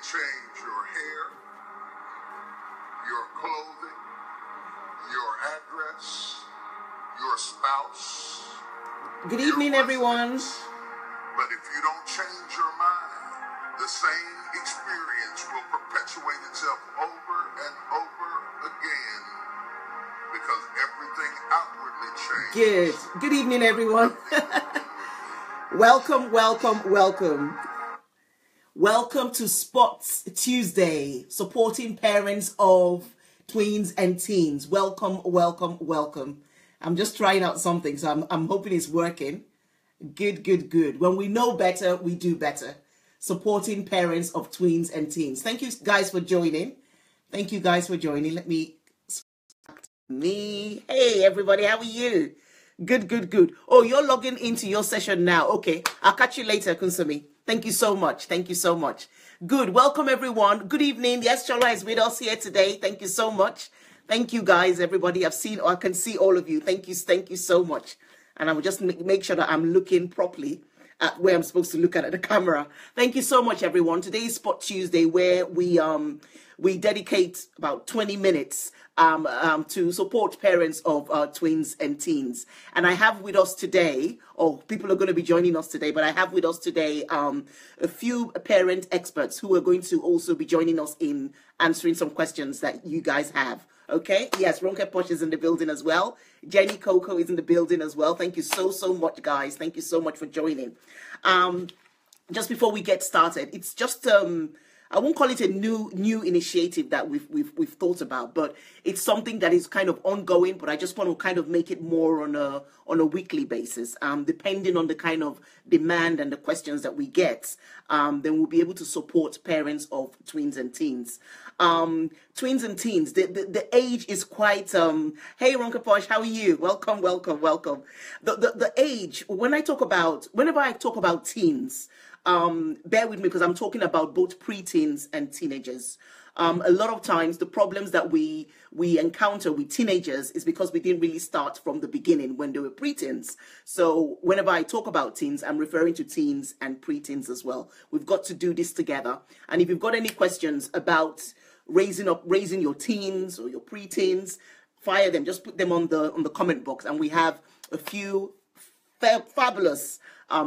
change your hair, your clothing, your address, your spouse. Good evening, everyone. But if you don't change your mind, the same experience will perpetuate itself over and over again because everything outwardly changes. Good evening, everyone. Welcome, welcome, welcome. Welcome to SPOTT Tuesday, supporting parents of tweens and teens. Welcome, welcome, welcome. I'm just trying out something, so I'm hoping it's working. Good. When we know better, we do better. Supporting parents of tweens and teens. Thank you guys for joining. Let me me. Hey everybody, how are you? Good. Oh, you're logging into your session now. Okay, I'll catch you later, Kunsumi. Thank you so much. Good. Welcome everyone. Good evening. Yes, Chola is with us here today. Thank you so much. Thank you guys, everybody. I can see all of you. Thank you so much. And I will just make sure that I'm looking properly at where I'm supposed to look at the camera. Thank you so much, everyone. Today is SPOTT Tuesday, where we dedicate about 20 minutes to support parents of tweens and teens. And I have with us today, people are going to be joining us today, but I have with us today a few parent experts who are going to also be joining us in answering some questions that you guys have. Okay, yes, Ronke Posh is in the building as well. Jenny Coco is in the building as well. Thank you so much, guys. Thank you so much for joining. Just before we get started, it's just I won't call it a new initiative that we've thought about, but it's something that is kind of ongoing. But I just want to kind of make it more on a weekly basis, depending on the kind of demand and the questions that we get. Then we'll be able to support parents of tweens and teens. Tweens and teens, the age is quite. Hey, Ronka Posh, how are you? Welcome. The age. Whenever I talk about teens. Bear with me because I'm talking about both preteens and teenagers. A lot of times the problems that we encounter with teenagers is because we didn't really start from the beginning when they were preteens. So whenever I talk about teens, I'm referring to teens and preteens as well. We've got to do this together. And if you've got any questions about raising your teens or your preteens, fire them. Just put them on the comment box, and we have a few fabulous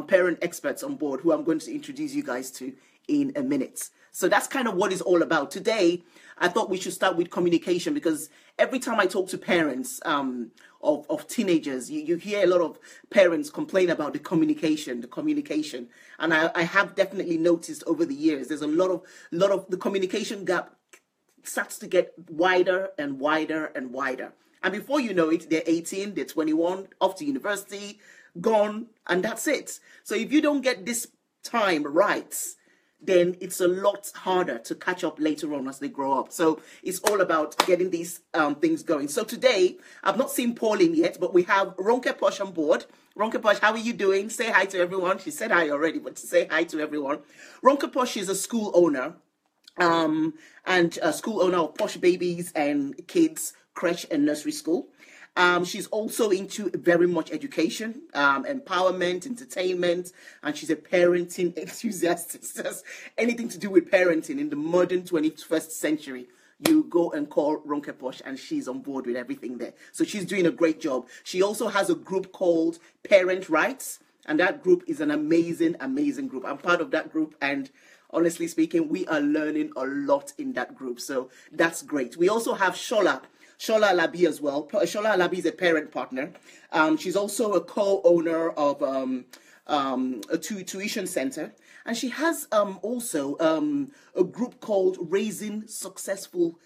parent experts on board who I'm going to introduce you guys to in a minute. So that's kind of what it's all about. Today, I thought we should start with communication, because every time I talk to parents of teenagers, you hear a lot of parents complain about the communication. And I have definitely noticed over the years, there's a lot of the communication gap starts to get wider and wider and wider. And before you know it, they're 18, they're 21, off to university, gone, and that's it. So if you don't get this time right, then it's a lot harder to catch up later on as they grow up. So it's all about getting these things going. So today, I've not seen Pauline yet, but we have Ronke Posh on board. Ronke Posh, how are you doing? Say hi to everyone. She said hi already, but say hi to everyone. Ronke Posh is a school owner, and a school owner of Posh Babies and Kids Creche and Nursery School. She's also into very much education, empowerment, entertainment, and she's a parenting enthusiast. It's just anything to do with parenting in the modern 21st century. You go and call Ronke Posh and she's on board with everything there. So she's doing a great job. She also has a group called Parent Rights, and that group is an amazing group. I'm part of that group, and honestly speaking, we are learning a lot in that group. So that's great. We also have Shola Alabi as well. Shola Alabi is a parent partner. She's also a co-owner of a tuition center. And she has also a group called Raising Successful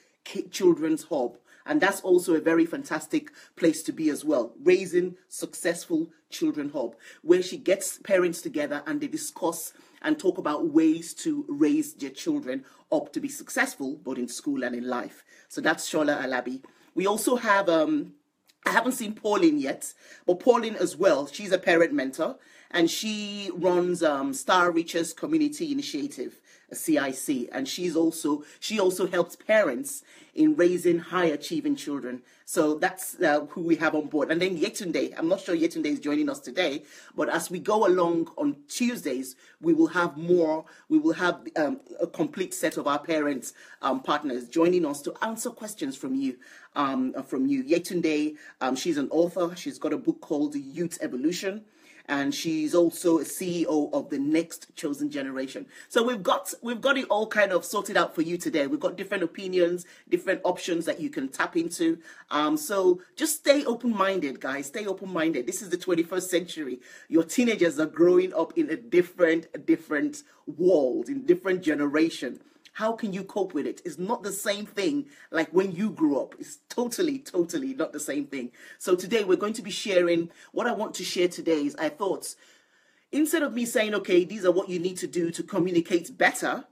Children's Hub. And that's also a very fantastic place to be as well. Raising Successful Children Hub, where she gets parents together and they discuss and talk about ways to raise their children up to be successful, both in school and in life. So that's Shola Alabi. We also have, I haven't seen Pauline yet, but Pauline as well, she's a parent mentor, and she runs Star Reaches Community Initiative. CIC, and she also helps parents in raising high achieving children. So that's who we have on board. And then Yetunde, I'm not sure Yetunde is joining us today, but as we go along on Tuesdays, we will have a complete set of our parents partners joining us to answer questions from you. Yetunde, she's an author. She's got a book called Youth Evolution, and she's also a CEO of the Next Chosen Generation. So we've got it all kind of sorted out for you today. We've got different opinions, different options that you can tap into. So just stay open-minded, guys. Stay open-minded. This is the 21st century. Your teenagers are growing up in a different world, in different generation. How can you cope with it? It's not the same thing like when you grew up. It's totally not the same thing. So today we're going to be sharing, what I want to share today is I thought, instead of me saying, okay, these are what you need to do to communicate better,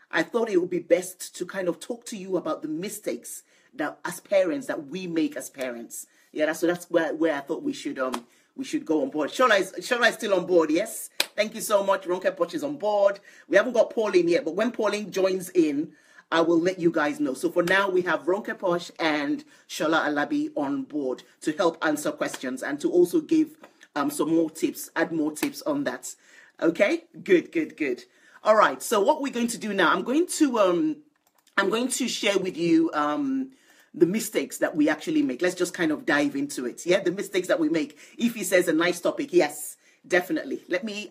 I thought it would be best to kind of talk to you about the mistakes that as parents, that we make as parents. Yeah, that's where I thought we should go on board. Shola is still on board, yes? Thank you so much. Ronke Poch is on board. We haven't got Pauline yet, but when Pauline joins in, I will let you guys know. So for now, we have Ronke Poch and Shola Alabi on board to help answer questions and to also give some more tips, add more tips on that. Okay? Good. All right. So what we're going to do now, I'm going to share with you the mistakes that we actually make. Let's just kind of dive into it. Yeah, the mistakes that we make. If he says a nice topic, yes, definitely.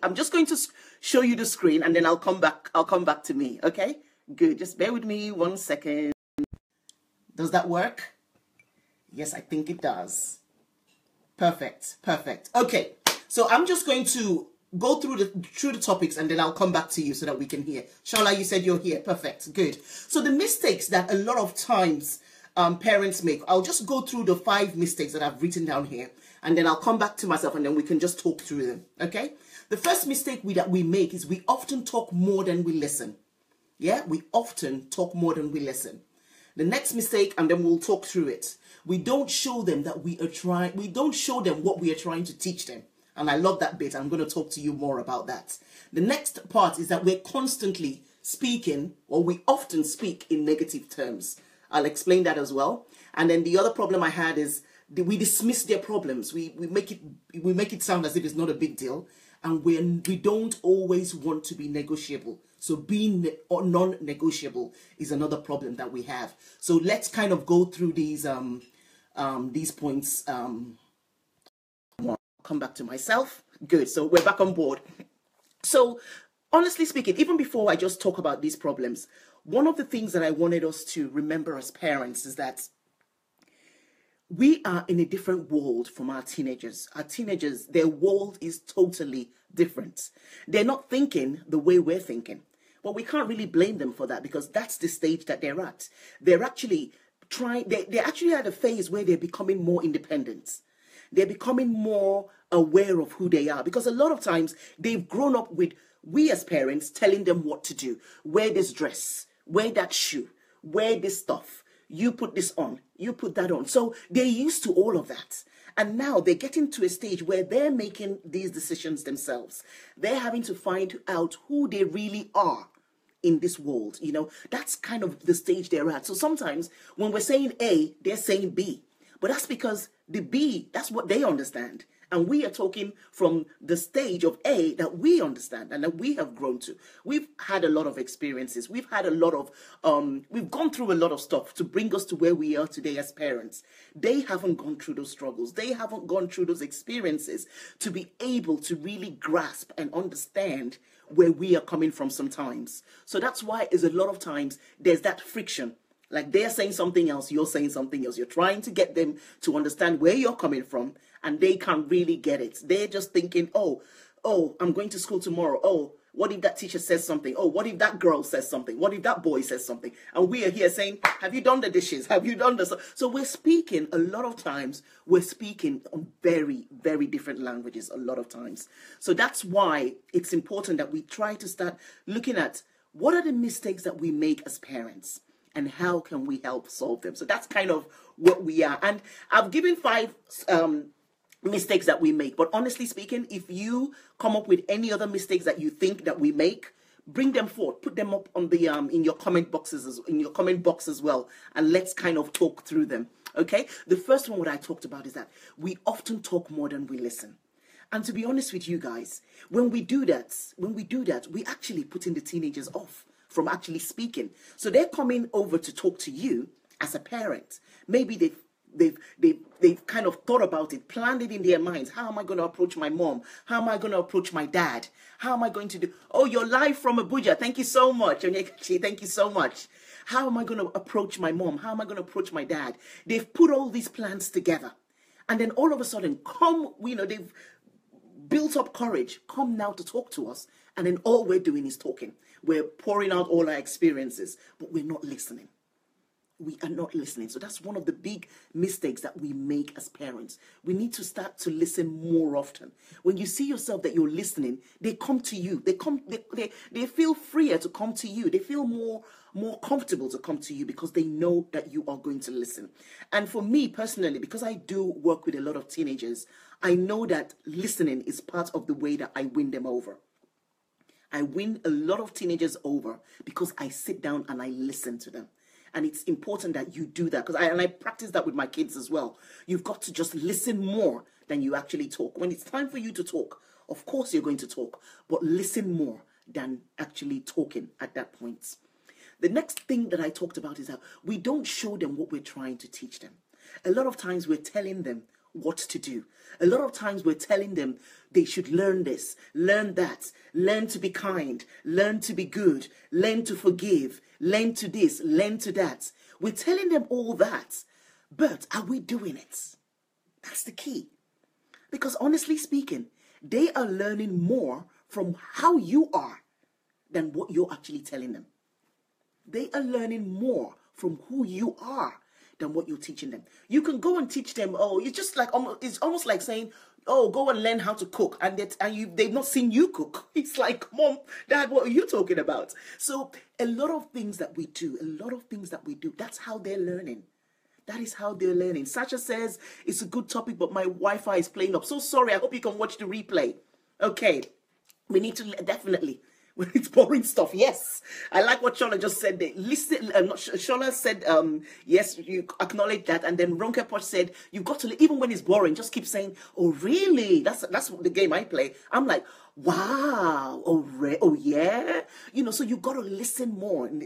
I'm just going to show you the screen and then I'll come back to me. Okay, good. Just bear with me 1 second. Does that work? Yes, I think it does. Perfect. Okay, so I'm just going to go through the topics and then I'll come back to you so that we can hear. Shala, you said you're here. Perfect. Good. So the mistakes that a lot of times parents make, I'll just go through the 5 mistakes that I've written down here and then I'll come back to myself and then we can just talk through them. Okay. The first mistake that we make is we often talk more than we listen. Yeah, we often talk more than we listen. The next mistake, and then we'll talk through it. We don't show them that we don't show them what we are trying to teach them. And I love that bit. I'm going to talk to you more about that. The next part is that we're constantly speaking, or we often speak in negative terms. I'll explain that as well. And then the other problem I had is we dismiss their problems. We make it sound as if it's not a big deal. And we don't always want to be negotiable. So being non-negotiable is another problem that we have. So let's kind of go through these points. Come back to myself. Good. So we're back on board. So honestly speaking, even before I just talk about these problems, one of the things that I wanted us to remember as parents is that we are in a different world from our teenagers. Our teenagers, their world is totally different. They're not thinking the way we're thinking. But we can't really blame them for that because that's the stage that they're at. They're actually they're actually at a phase where they're becoming more independent. They're becoming more aware of who they are because a lot of times they've grown up with we as parents telling them what to do. Wear this dress, wear that shoe, wear this stuff. You put this on, you put that on. So they're used to all of that. And now they're getting to a stage where they're making these decisions themselves. They're having to find out who they really are in this world. You know, that's kind of the stage they're at. So sometimes when we're saying A, they're saying B. But that's because the B, that's what they understand. And we are talking from the stage of A that we understand and that we have grown to. We've had a lot of experiences. We've had a lot of, we've gone through a lot of stuff to bring us to where we are today as parents. They haven't gone through those struggles. They haven't gone through those experiences to be able to really grasp and understand where we are coming from sometimes. So that's why is a lot of times there's that friction. Like they're saying something else, you're saying something else. You're trying to get them to understand where you're coming from and they can't really get it. They're just thinking, oh, I'm going to school tomorrow. Oh, what if that teacher says something? Oh, what if that girl says something? What if that boy says something? And we are here saying, have you done the dishes? Have you done this? So we're speaking a lot of times, we're speaking on very, very different languages a lot of times. So that's why it's important that we try to start looking at what are the mistakes that we make as parents and how can we help solve them? So that's kind of what we are. And I've given 5 mistakes that we make. But honestly speaking, if you come up with any other mistakes that you think that we make, Bring them forward, put them up on the in your comment boxes as well, and let's kind of talk through them. Okay, the first one what I talked about is that we often talk more than we listen. And to be honest with you guys, when we do that, we actually putting the teenagers off from actually speaking. So they're coming over to talk to you as a parent. Maybe they've kind of thought about it, planned it in their minds. How am I going to approach my mom? How am I going to approach my dad? How am I going to do? Oh, you're live from Abuja. Thank you so much. Thank you so much. How am I going to approach my mom? How am I going to approach my dad? They've put all these plans together. And then all of a sudden, they've built up courage, come now to talk to us. And then all we're doing is talking. We're pouring out all our experiences, but we're not listening. We are not listening. So that's one of the big mistakes that we make as parents. We need to start to listen more often. When you see yourself that you're listening, they come to you. They feel freer to come to you. They feel more comfortable to come to you because they know that you are going to listen. And for me personally, because I do work with a lot of teenagers, I know that listening is part of the way that I win them over. I win a lot of teenagers over because I sit down and I listen to them. And it's important that you do that, because I practice that with my kids as well. You've got to just listen more than you actually talk. When it's time for you to talk, of course you're going to talk, but listen more than actually talking at that point. The next thing that I talked about is that we don't show them what we're trying to teach them. A lot of times we're telling them what to do. A lot of times we're telling them they should learn this, learn that, learn to be kind, learn to be good, learn to forgive, learn to this, learn to that. We're telling them all that, but are we doing it? That's the key. Because honestly speaking, they are learning more from how you are than what you're actually telling them. They are learning more from who you are than what you're teaching them. You can go and teach them, it's almost like saying, oh, go and learn how to cook, and they've not seen you cook. It's like, Mom, Dad, what are you talking about? So a lot of things that we do, that's how they're learning. That is how they're learning. Sasha says, it's a good topic, but my Wi-Fi is playing up. So sorry, I hope you can watch the replay. Okay, we need to definitely... When it's boring stuff, yes. I like what Shola just said there. Listen, Shola said, yes, you acknowledge that. And then Ronke Poch said, you've got to, even when it's boring, just keep saying, oh, really? That's the game I play. I'm like, wow, oh yeah? So you've got to listen more in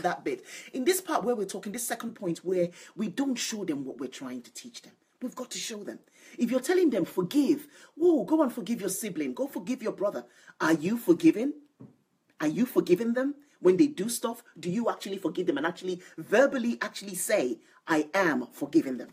that bit. In this part where we're talking, this second point where we don't show them what we're trying to teach them. We've got to show them. If you're telling them, forgive, whoa, go and forgive your sibling. Go forgive your brother. Are you forgiving? Are you forgiving them when they do stuff? Do you actually forgive them and actually verbally say, I am forgiving them?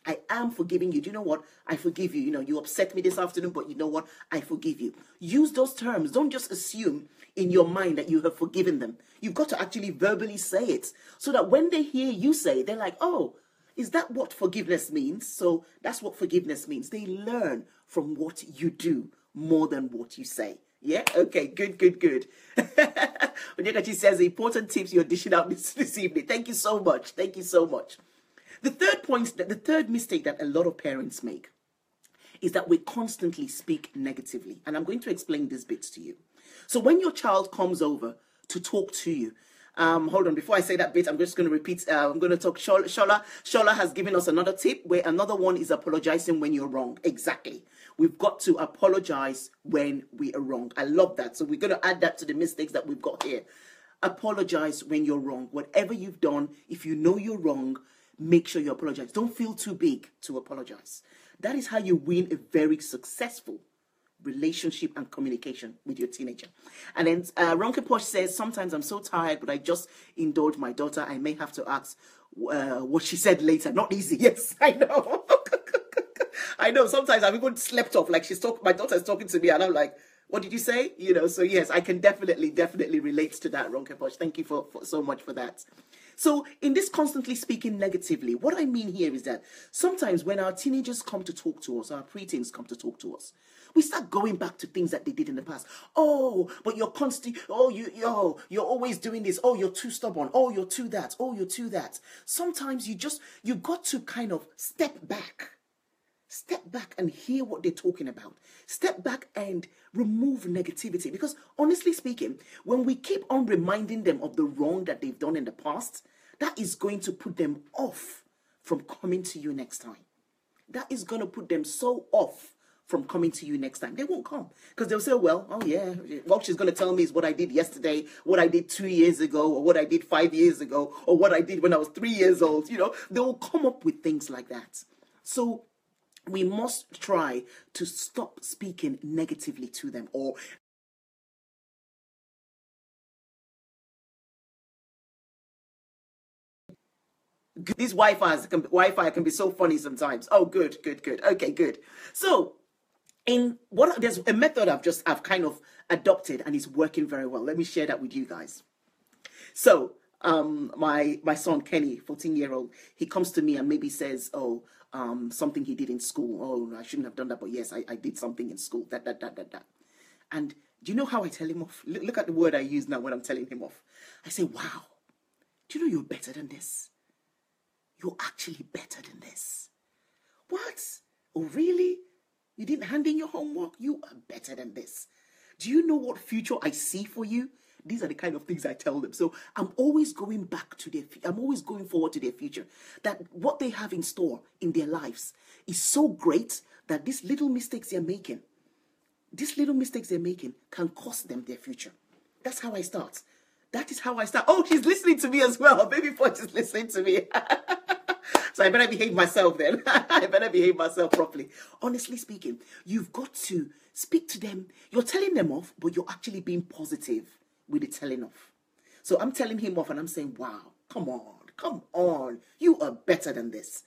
I am forgiving you. Do you know what? I forgive you. You upset me this afternoon, but you know what? I forgive you. Use those terms. Don't just assume in your mind that you have forgiven them. You've got to actually verbally say it so that when they hear you say it, they're like, oh, is that what forgiveness means? So that's what forgiveness means. They learn from what you do more than what you say. Yeah? Okay, good. Onyekachi says, the important tips you're dishing out this evening. Thank you so much. The third mistake that a lot of parents make is that we constantly speak negatively. And I'm going to explain this bit to you. So when your child comes over to talk to you, hold on, before I say that bit, I'm just going to repeat. I'm going to talk. Shola has given us another tip where another one is apologizing when you're wrong. Exactly. We've got to apologize when we are wrong. I love that. So we're going to add that to the mistakes that we've got here. Apologize when you're wrong. Whatever you've done, if you know you're wrong, make sure you apologize. Don't feel too big to apologize. That is how you win a very successful relationship and communication with your teenager. And then Ronke Posh says, sometimes I'm so tired, but I just indulge my daughter. I may have to ask what she said later. Not easy. Yes, I know. I know. Sometimes I've even slept off. Like my daughter's talking to me and I'm like, what did you say? So yes, I can definitely relate to that, Ronke Posh. Thank you for so much for that. So in this constantly speaking negatively, what I mean here is that sometimes when our teenagers come to talk to us, our preteens come to talk to us, we start going back to things that they did in the past. Oh, but you're constant. Oh, you're always doing this. Oh, you're too stubborn. Oh, you're too that. Oh, you're too that. Sometimes you got to kind of step back Step back and hear what they're talking about. Step back and remove negativity. Because honestly speaking, when we keep on reminding them of the wrong that they've done in the past, that is going to put them off from coming to you next time. That is going to put them so off from coming to you next time. They won't come because they'll say, well, oh yeah, what she's going to tell me is what I did yesterday, what I did 2 years ago, or what I did 5 years ago, or what I did when I was 3 years old. You know, they will come up with things like that. So we must try to stop speaking negatively to them, or these Wi-Fi can be so funny sometimes. Oh, good. Okay, good. So there's a method I've kind of adopted and it's working very well. Let me share that with you guys. So my son Kenny, 14-year-old, he comes to me and maybe says, oh, something he did in school. Oh, I shouldn't have done that, but yes, I did something in school. That. And do you know how I tell him off? Look at the word I use now when I'm telling him off. I say, wow, do you know you're better than this? You're actually better than this. What? Oh, really? You didn't hand in your homework? You are better than this. Do you know what future I see for you? These are the kind of things I tell them. So I'm always going back to I'm always going forward to their future. That what they have in store in their lives is so great that these little mistakes they're making can cost them their future. That's how I start. That is how I start. Oh, she's listening to me as well. Baby Punch is listening to me. So I better behave myself then. I better behave myself properly. Honestly speaking, you've got to speak to them. You're telling them off, but you're actually being positive with the telling off. So I'm telling him off and I'm saying, wow, come on. You are better than this.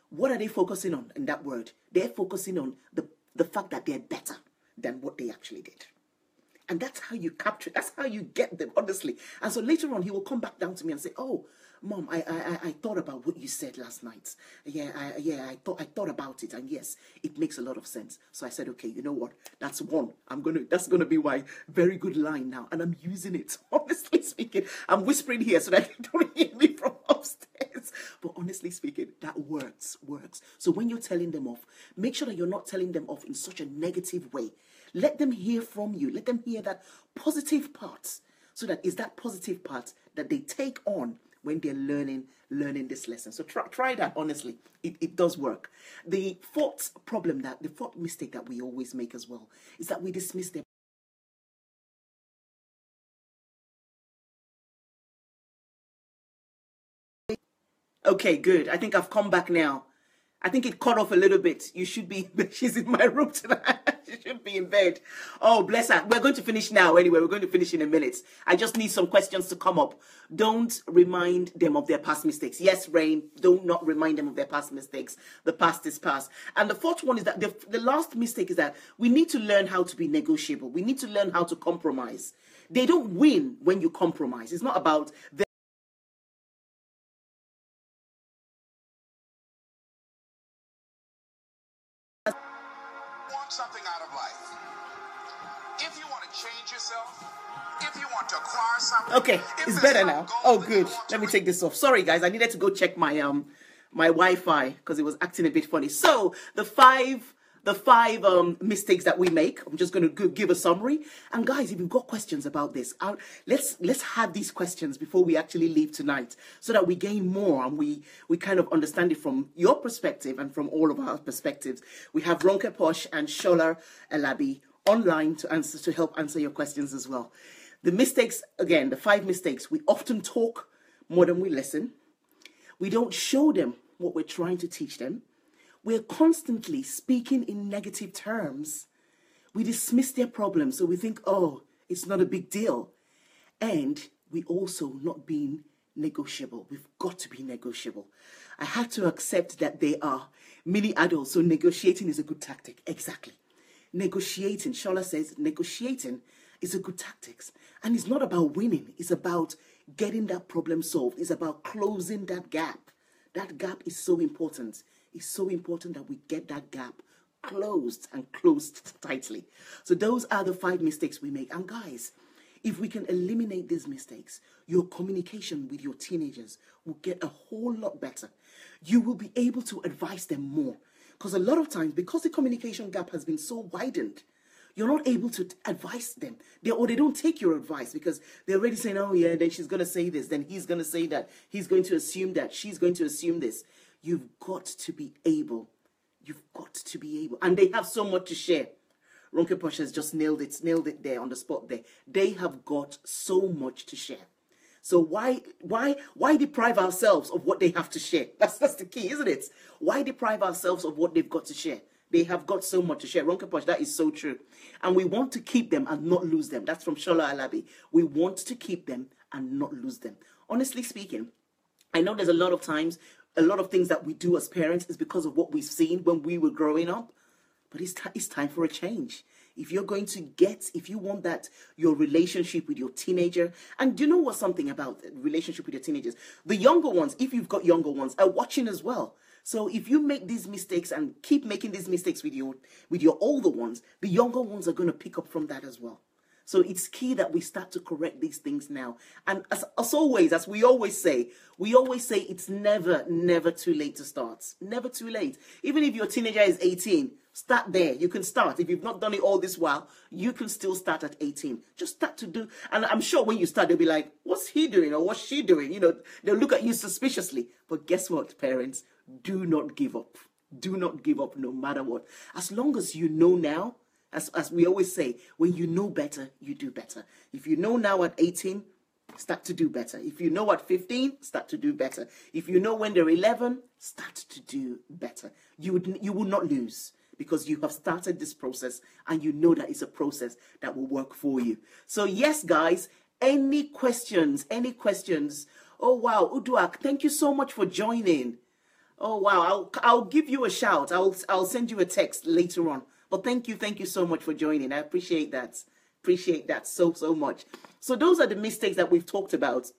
What are they focusing on in that word? They're focusing on the fact that they're better than what they actually did. And that's how you capture, that's how you get them, honestly. And so later on, he will come back down to me and say, oh, Mom, I thought about what you said last night. I thought about it. And yes, it makes a lot of sense. So I said, okay, you know what? That's gonna be my very good line now. And I'm using it, honestly speaking. I'm whispering here so that they don't hear me from upstairs. But honestly speaking, that works. So when you're telling them off, make sure that you're not telling them off in such a negative way. Let them hear from you. Let them hear that positive part. So that is that positive part that they take on when they're learning this lesson. So try that, honestly. It does work. The fourth mistake that we always make as well is that we dismiss them. Okay, good. I think I've come back now. I think it cut off a little bit. You should be, she's in my room tonight. She should be in bed. Oh, bless her. We're going to finish now anyway. We're going to finish in a minute. I just need some questions to come up. Don't remind them of their past mistakes. Yes, Rain, don't not remind them of their past mistakes. The past is past. And the fourth one is that the last mistake is that we need to learn how to be negotiable. We need to learn how to compromise. They don't win when you compromise. It's not about them. Something out of life. If you want to change yourself, if you want to acquire something. Okay, it's better now. Oh, good. Let me take this off. Sorry, guys. I needed to go check my my Wi-Fi because it was acting a bit funny. So the five mistakes that we make. I'm just going to give a summary. And guys, if you've got questions about this, let's have these questions before we actually leave tonight, so that we gain more and we kind of understand it from your perspective and from all of our perspectives. We have Ronke Posh and Shola Elabi online to help answer your questions as well. The mistakes, again, the 5 mistakes. We often talk more than we listen. We don't show them what we're trying to teach them. We're constantly speaking in negative terms. We dismiss their problems, so we think, oh, it's not a big deal. And we also not being negotiable. We've got to be negotiable. I had to accept that they are mini adults, so negotiating is a good tactic. Exactly. Negotiating, Shola says, negotiating is a good tactic. And it's not about winning. It's about getting that problem solved. It's about closing that gap. That gap is so important. It's so important that we get that gap closed and closed tightly. So those are the 5 mistakes we make. And guys, if we can eliminate these mistakes, your communication with your teenagers will get a whole lot better. You will be able to advise them more. Because a lot of times, because the communication gap has been so widened, you're not able to advise them. They don't take your advice because they're already saying, oh yeah, then she's going to say this, then he's going to say that, he's going to assume that, she's going to assume this. You've got to be able. You've got to be able. And they have so much to share. Ronke Posh has just nailed it there on the spot there. They have got so much to share. So why deprive ourselves of what they have to share? That's the key, isn't it? Why deprive ourselves of what they've got to share? They have got so much to share. Ronke Posh, that is so true. And we want to keep them and not lose them. That's from Shola Alabi. We want to keep them and not lose them. Honestly speaking, I know there's a lot of times, a lot of things that we do as parents is because of what we've seen when we were growing up. But it's time for a change. If you want that, your relationship with your teenager, and do you know what's something about the relationship with your teenagers? The younger ones, if you've got younger ones, are watching as well. So if you make these mistakes and keep making these mistakes with your older ones, the younger ones are going to pick up from that as well. So it's key that we start to correct these things now. And as always, as we always say it's never too late to start. Never too late. Even if your teenager is 18, start there. You can start. If you've not done it all this while, you can still start at 18. Just start to do. And I'm sure when you start, they'll be like, what's he doing or what's she doing? You know, they'll look at you suspiciously. But guess what, parents? Do not give up. Do not give up no matter what. As long as you know now, as we always say, when you know better, you do better. If you know now at 18, start to do better. If you know at 15, start to do better. If you know when they're 11, start to do better. You will not lose because you have started this process and you know that it's a process that will work for you. So yes, guys, any questions? Oh, wow, Uduak, thank you so much for joining. Oh, wow, I'll give you a shout. I'll send you a text later on. But thank you so much for joining. I appreciate that. Appreciate that so much. So those are the mistakes that we've talked about.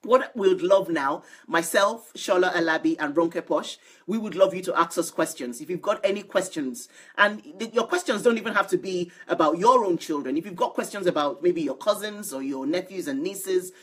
What we would love now, myself, Shola Alabi, and Ronke Posh, we would love you to ask us questions. If you've got any questions, and your questions don't even have to be about your own children. If you've got questions about maybe your cousins or your nephews and nieces,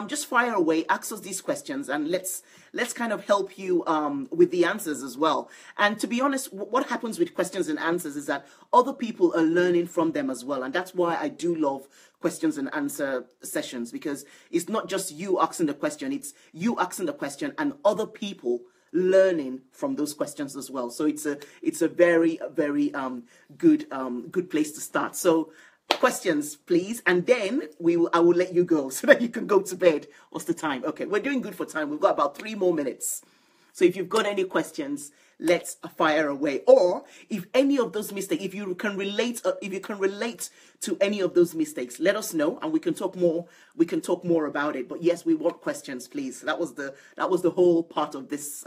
just fire away, ask us these questions, and let's kind of help you with the answers as well. And to be honest, what happens with questions and answers is that other people are learning from them as well. And that's why I do love questions and answer sessions, because it's not just you asking the question, it's you asking the question and other people learning from those questions as well. So it's a very good place to start. So questions, please, and then I will let you go so that you can go to bed. What's the time? Okay, we're doing good for time. We've got about 3 more minutes. So if you've got any questions, let's fire away. Or if any of those mistakes, if you can relate to any of those mistakes, let us know and we can talk more. We can talk more about it. But yes, we want questions, please. That was the whole part of this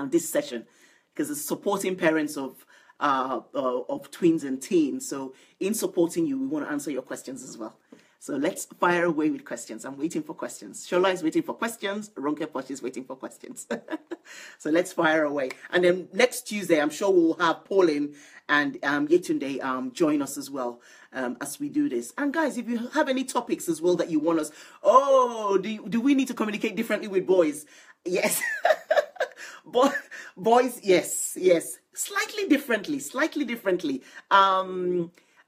this session, because it's supporting parents of tweens and teens. So in supporting you, we want to answer your questions as well. So let's fire away with questions. I'm waiting for questions. Shola is waiting for questions. Ronke Posh is waiting for questions. So let's fire away. And then next Tuesday, I'm sure we'll have Pauline and Yetunde join us as well as we do this. And guys, if you have any topics as well that you want us, do we need to communicate differently with boys? Yes. Boys, yes. Slightly differently.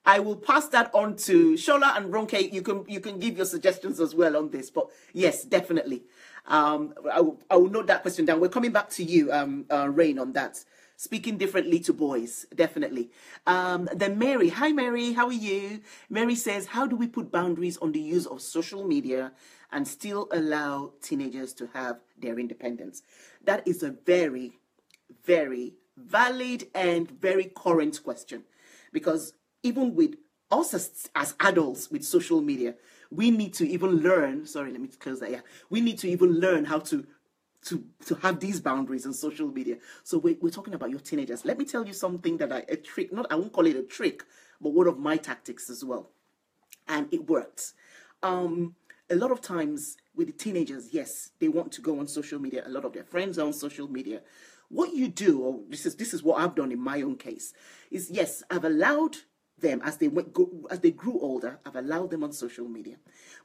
I will pass that on to Shola and Ronke. You can give your suggestions as well on this. But yes, definitely. I will note that question down. We're coming back to you, Rain, on that. Speaking differently to boys, definitely. Then Mary. Hi, Mary. How are you? Mary says, how do we put boundaries on the use of social media and still allow teenagers to have their independence? That is a very, very valid and very current question, because even with us as adults with social media, we need to even learn, we need to even learn how to have these boundaries on social media. So we're talking about your teenagers. Let me tell you something that I won't call it a trick, but one of my tactics as well. And it works. A lot of times with the teenagers, yes, they want to go on social media. A lot of their friends are on social media. What you do, or this is what I've done in my own case, is yes, I've allowed them as they grew older. I've allowed them on social media.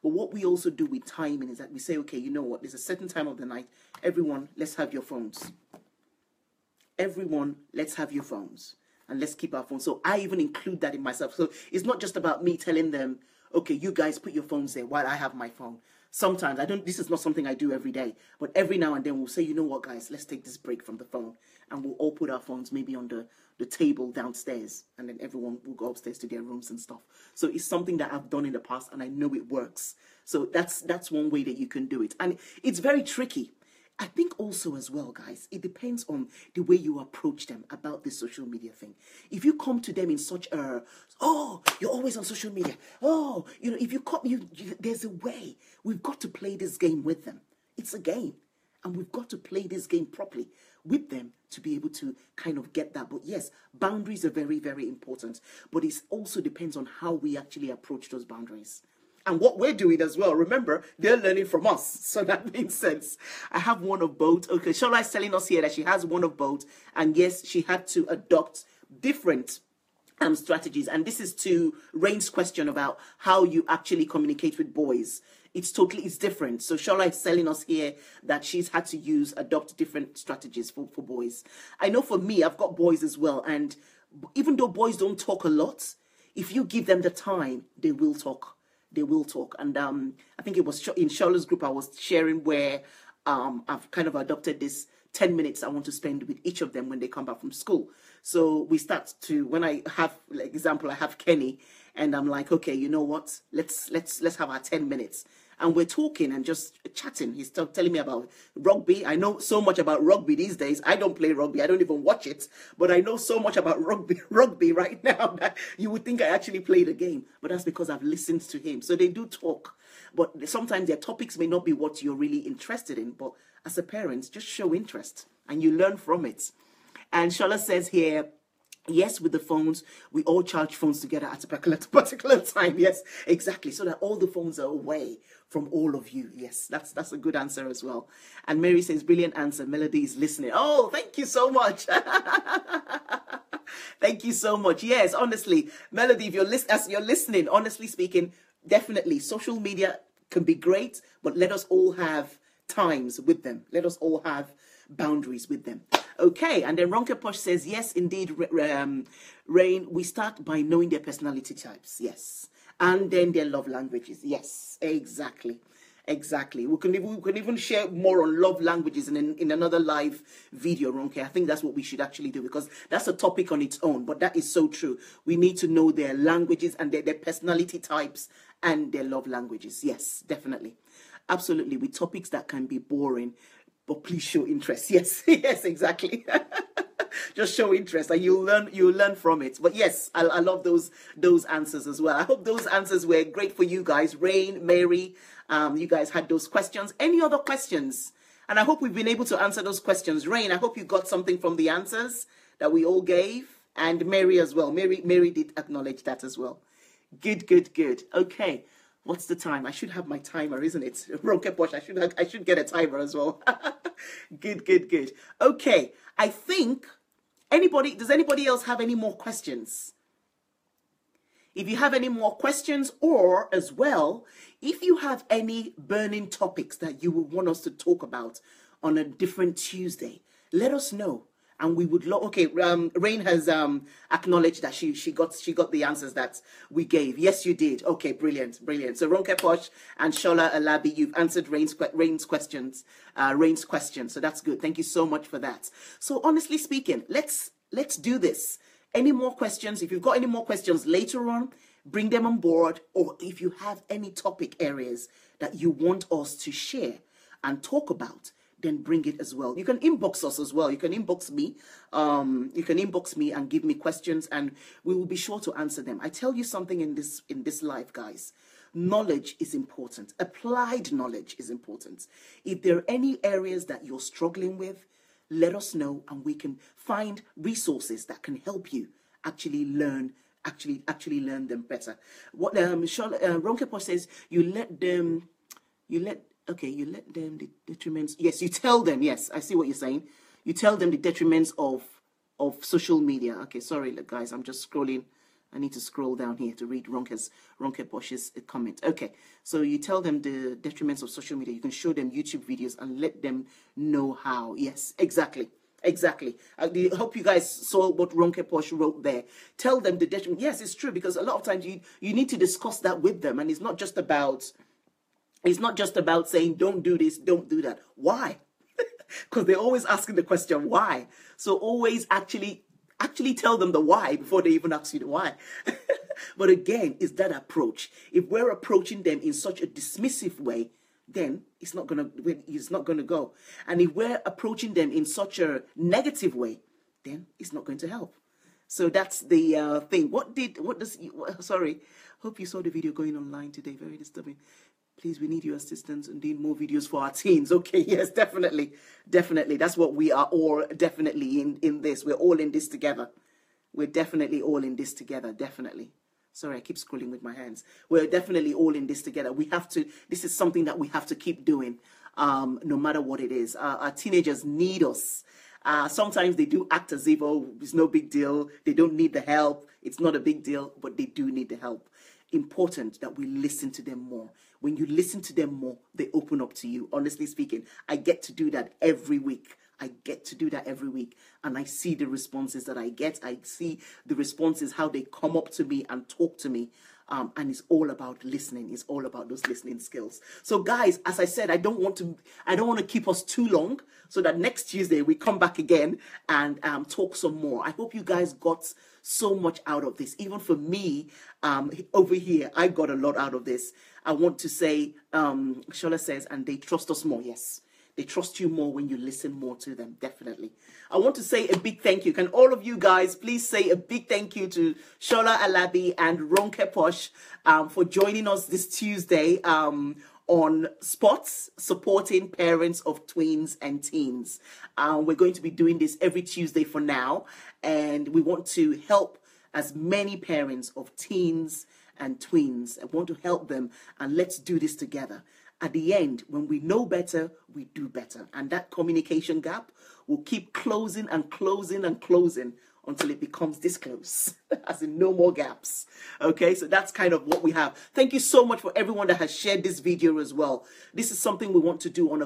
But what we also do with timing is that we say, okay, you know what? There's a certain time of the night. Everyone, let's have your phones. everyone, let's have your phones and let's keep our phones. So I even include that in myself. So it's not just about me telling them, okay, you guys put your phones there while I have my phone. Sometimes this is not something I do every day, but every now and then we'll say, you know what, guys, let's take this break from the phone, and we'll all put our phones maybe on the table downstairs, and then everyone will go upstairs to their rooms and stuff. So it's something that I've done in the past, and I know it works. So that's one way that you can do it. And it's very tricky. I think also as well, guys, it depends on the way you approach them about this social media thing. If you come to them in such a, oh, you're always on social media. Oh, if you come, there's a way. We've got to play this game with them. It's a game. And we've got to play this game properly with them to be able to kind of get that. But yes, boundaries are very, very important. But it also depends on how we actually approach those boundaries. And what we're doing as well. Remember, they're learning from us. So that makes sense. I have one of both. Okay, Shola is telling us here that she has one of both. And yes, she had to adopt different strategies. And this is to Rain's question about how you actually communicate with boys. It's different. So Shola is telling us here that she's had to adopt different strategies for boys. I know for me, I've got boys as well. And even though boys don't talk a lot, if you give them the time, they will talk. They will talk. And I think it was in Shola's group I was sharing where I've kind of adopted this 10 minutes I want to spend with each of them when they come back from school. So we start to, when I have, like example, I have Kenny, and I'm like, okay, you know what? Let's have our 10 minutes. And we're talking and just chatting. He's telling me about rugby. I know so much about rugby these days. I don't play rugby. I don't even watch it. But I know so much about rugby right now that you would think I actually play the game. But that's because I've listened to him. So they do talk. But sometimes their topics may not be what you're really interested in. But as a parent, just show interest and you learn from it. And Shola says here, yes, with the phones, we all charge phones together at a particular time. Yes, exactly. So that all the phones are away from all of you. Yes, that's a good answer as well. And Mary says, brilliant answer. Melody is listening. Oh, thank you so much. Thank you so much. Yes, honestly, Melody, as you're listening, honestly speaking, definitely social media can be great, but let us all have times with them. Let us all have boundaries with them. Okay, and then Ronke Posh says, yes, indeed, Rain, we start by knowing their personality types, yes, and then their love languages, yes, exactly. We can even share more on love languages in another live video, Ronke. I think that's what we should actually do, because that's a topic on its own, but that is so true. We need to know their languages and their personality types and their love languages, yes, definitely. Absolutely, with topics that can be boring, but please show interest. Yes, yes, exactly. Just show interest and you'll learn from it. But yes, I love those answers as well. I hope those answers were great for you guys. Rain, Mary, you guys had those questions. Any other questions? And I hope we've been able to answer those questions. Rain, I hope you got something from the answers that we all gave. And Mary as well. Mary did acknowledge that as well. Good. Okay. What's the time? I should have my timer, isn't it? Ronke Posh, I should get a timer as well. Good. Okay, I think does anybody else have any more questions? If you have any more questions, or as well, if you have any burning topics that you would want us to talk about on a different Tuesday, let us know. And we would okay. Rain has acknowledged that she got the answers that we gave. Yes, you did. Okay, brilliant. So Ronke Posh and Shola Alabi, you've answered Rain's questions. So that's good. Thank you so much for that. So honestly speaking, let's do this. Any more questions? If you've got any more questions later on, bring them on board. Or if you have any topic areas that you want us to share and talk about, then bring it as well. You can inbox us as well. You can inbox me. You can inbox me and give me questions, and we will be sure to answer them. I tell you something in this life, guys. Knowledge is important. Applied knowledge is important. If there are any areas that you're struggling with, let us know, and we can find resources that can help you actually learn. Actually learn them better. What Ronke Posh says, you let them the detriments. Yes, you tell them. Yes, I see what you're saying. You tell them the detriments of social media. Okay, sorry, guys, I'm just scrolling. I need to scroll down here to read Ronke Posh's comment. Okay, so you tell them the detriments of social media. You can show them YouTube videos and let them know how. Yes, exactly. Exactly. I hope you guys saw what Ronke Posh wrote there. Tell them the detriment. Yes, it's true, because a lot of times you need to discuss that with them, and it's not just about saying don't do this, don't do that. Why? Because they're always asking the question why. So always actually tell them the why before they even ask you the why. But again, it's that approach. If we're approaching them in such a dismissive way, then it's not gonna go. And if we're approaching them in such a negative way, then it's not going to help. So that's the thing. Sorry, hope you saw the video going online today. Very disturbing. Please, we need your assistance and doing more videos for our teens. Okay, yes, definitely. That's what we are all definitely in this. We're all in this together. We're definitely all in this together, definitely. Sorry, I keep scrolling with my hands. We're definitely all in this together. This is something that we have to keep doing, no matter what it is. Our teenagers need us. Sometimes they do act as if, oh, it's no big deal. They don't need the help. It's not a big deal, but they do need the help. Important that we listen to them more. When you listen to them more, they open up to you. Honestly speaking, I get to do that every week. And I see the responses that I get. I see the responses, how they come up to me and talk to me. And it's all about listening. It's all about those listening skills. So guys, as I said, I don't want to keep us too long, so that next Tuesday we come back again and talk some more. I hope you guys got so much out of this. Even for me, over here, I got a lot out of this. I want to say, Shola says, and they trust us more. Yes. They trust you more when you listen more to them, definitely. I want to say a big thank you. Can all of you guys please say a big thank you to Shola Alabi and Ronke Posh for joining us this Tuesday on SPOTS, supporting parents of tweens and teens. We're going to be doing this every Tuesday for now, and we want to help as many parents of teens and tweens. I want to help them, and let's do this together. At the end, when we know better, we do better. And that communication gap will keep closing and closing and closing until it becomes this close, as in no more gaps. Okay, so that's kind of what we have. Thank you so much for everyone that has shared this video as well. This is something we want to do on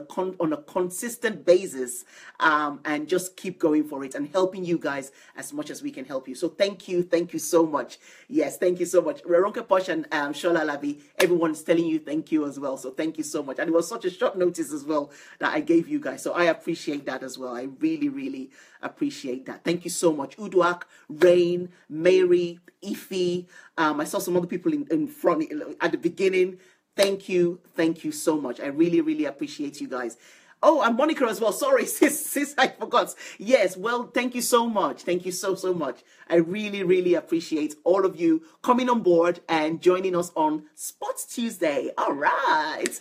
a consistent basis, and just keep going for it and helping you guys as much as we can help you. So thank you so much. Yes, thank you so much. Ronke Posh and Shola Labi, everyone's telling you thank you as well. So thank you so much. And it was such a short notice as well that I gave you guys. So I appreciate that as well. I really appreciate that. Thank you so much. Uduak, Rain, Mary, Ify. I saw some other people in front at the beginning. Thank you so much. I really appreciate you guys. Oh, and Monica as well. Sorry, sis, I forgot. Yes, well, thank you so much. Thank you so much. I really appreciate all of you coming on board and joining us on SPOTT Tuesday. All right.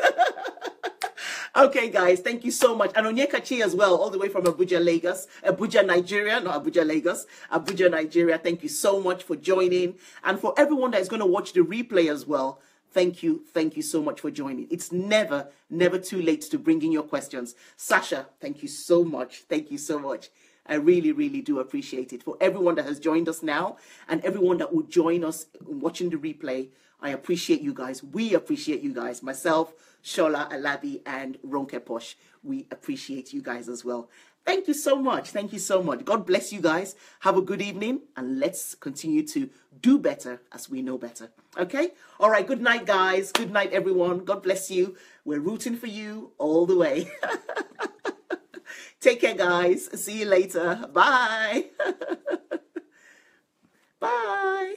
Okay, guys, thank you so much. And Onyekachi as well, all the way from Abuja, Lagos. Abuja, Nigeria, not Abuja, Lagos. Abuja, Nigeria. Thank you so much for joining. And for everyone that is going to watch the replay as well, thank you so much for joining. It's never too late to bring in your questions. Sasha, thank you so much. Thank you so much. I really do appreciate it. For everyone that has joined us now and everyone that will join us watching the replay, I appreciate you guys. We appreciate you guys. Myself, Shola Alabi, and Ronke Posh. We appreciate you guys as well. Thank you so much. Thank you so much. God bless you guys. Have a good evening, and let's continue to do better as we know better. Okay? All right. Good night, guys. Good night, everyone. God bless you. We're rooting for you all the way. Take care, guys. See you later. Bye. Bye.